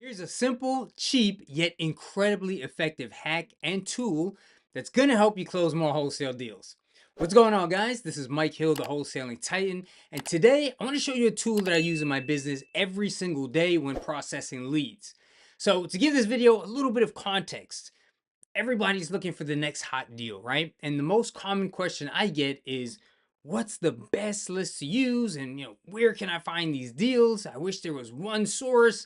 Here's a simple, cheap, yet incredibly effective hack and tool that's going to help you close more wholesale deals. What's going on, guys? This is Mike Hill, the Wholesaling Titan, and today I want to show you a tool that I use in my business every single day when processing leads. So, to give this video a little bit of context, everybody's looking for the next hot deal, right? And the most common question I get is, what's the best list to use? And, where can I find these deals? I wish there was one source.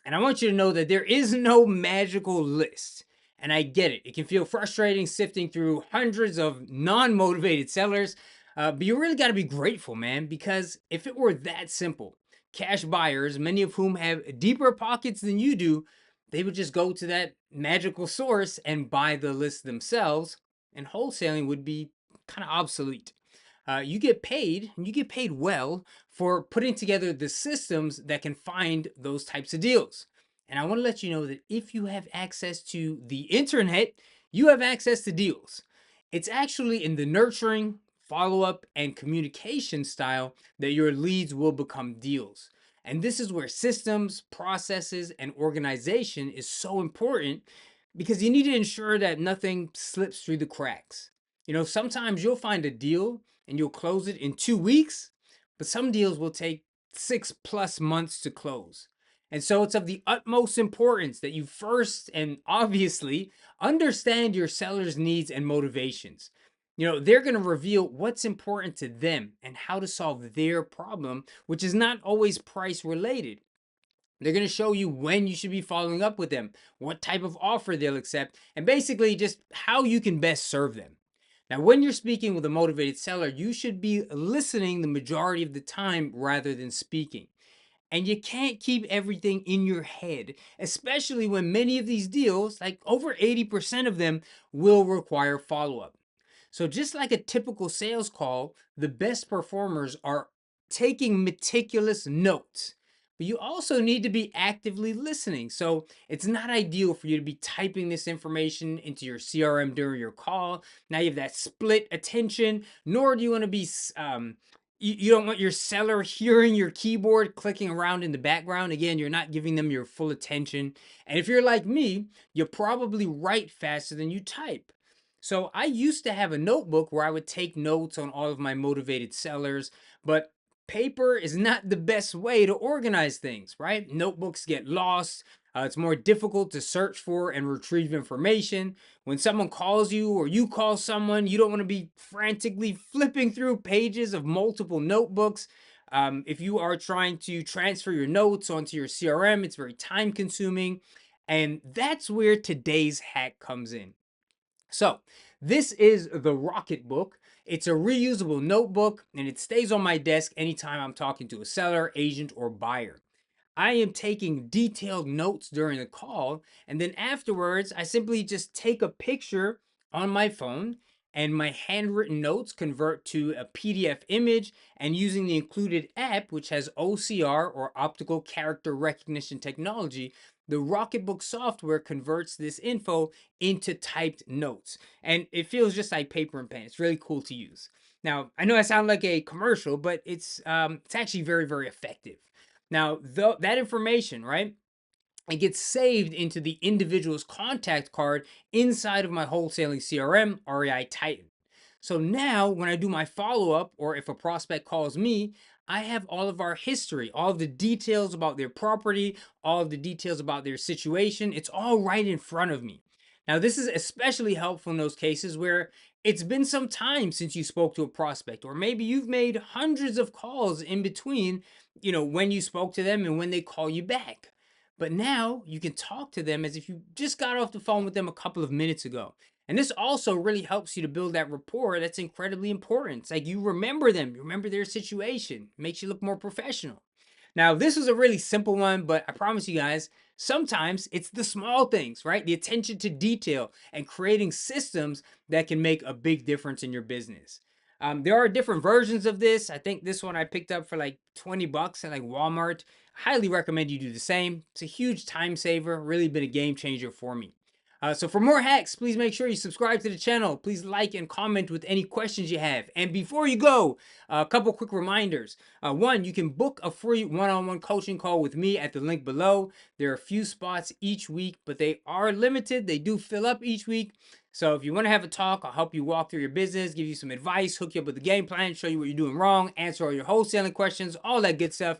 And I want you to know that there is no magical list. And I get it. It can feel frustrating sifting through hundreds of non motivated sellers. But you really got to be grateful, man, because if it were that simple, cash buyers, many of whom have deeper pockets than you do, they would just go to that magical source and buy the list themselves, and wholesaling would be kind of obsolete. You get paid, and you get paid well for putting together the systems that can find those types of deals. And I want to let you know that if you have access to the internet, you have access to deals. It's actually in the nurturing, follow up, and communication style that your leads will become deals. And this is where systems, processes, and organization is so important because you need to ensure that nothing slips through the cracks. Sometimes you'll find a deal and you'll close it in 2 weeks, but some deals will take 6+ months to close. And so it's of the utmost importance that you first and obviously understand your seller's needs and motivations. They're going to reveal what's important to them and how to solve their problem, which is not always price related. They're going to show you when you should be following up with them, what type of offer they'll accept, and basically just how you can best serve them. Now, when you're speaking with a motivated seller, you should be listening the majority of the time rather than speaking. And you can't keep everything in your head, especially when many of these deals, like over 80% of them, will require follow up. So, just like a typical sales call, the best performers are taking meticulous notes. But you also need to be actively listening. So, it's not ideal for you to be typing this information into your CRM during your call. Now you have that split attention, nor do you want to be you don't want your seller hearing your keyboard clicking around in the background. Again, you're not giving them your full attention. And if you're like me, you probably write faster than you type. So I used to have a notebook where I would take notes on all of my motivated sellers, but paper is not the best way to organize things, right? Notebooks get lost. It's more difficult to search for and retrieve information. When someone calls you or you call someone, you don't want to be frantically flipping through pages of multiple notebooks. If you are trying to transfer your notes onto your CRM, it's very time consuming. And that's where today's hack comes in. So, this is the Rocket Book. It's a reusable notebook and it stays on my desk anytime I'm talking to a seller, agent, or buyer. I am taking detailed notes during the call, and then afterwards, I simply just take a picture on my phone, and my handwritten notes convert to a PDF image. And using the included app, which has OCR or optical character recognition technology, the Rocketbook software converts this info into typed notes. And it feels just like paper and pen. It's really cool to use. Now, I know I sound like a commercial, but it's actually very, very effective. Now, that information, right? It gets saved into the individual's contact card inside of my wholesaling CRM, REI Titan. So now when I do my follow up, or if a prospect calls me, I have all of our history, all of the details about their property, all of the details about their situation. It's all right in front of me. Now, this is especially helpful in those cases where it's been some time since you spoke to a prospect, or maybe you've made hundreds of calls in between, when you spoke to them and when they call you back. But now you can talk to them as if you just got off the phone with them a couple of minutes ago. And this also really helps you to build that rapport that's incredibly important. It's like you remember them, you remember their situation, it makes you look more professional. Now, this is a really simple one, but I promise you guys, sometimes it's the small things, right? The attention to detail and creating systems that can make a big difference in your business. There are different versions of this. I think this one I picked up for like 20 bucks at like Walmart. Highly recommend you do the same. It's a huge time saver, really been a game changer for me. So for more hacks, please make sure you subscribe to the channel. Please like and comment with any questions you have. And before you go, a couple quick reminders. One, you can book a free one-on-one coaching call with me at the link below. There are a few spots each week, but they are limited. They do fill up each week. So if you want to have a talk, I'll help you walk through your business, give you some advice, hook you up with a game plan, show you what you're doing wrong, answer all your wholesaling questions, all that good stuff.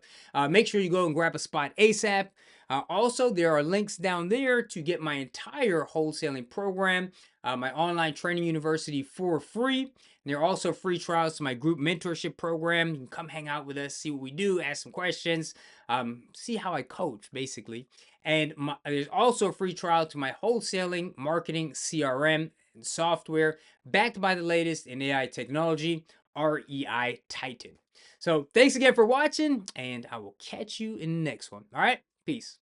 Make sure you go and grab a spot ASAP. Also, there are links down there to get my entire wholesaling program, my online training university for free. And there are also free trials to my group mentorship program. You can come hang out with us, see what we do, ask some questions, see how I coach, basically. And there's also a free trial to my wholesaling, marketing, CRM, and software, backed by the latest in AI technology, REI Titan. So thanks again for watching, and I will catch you in the next one. All right, peace.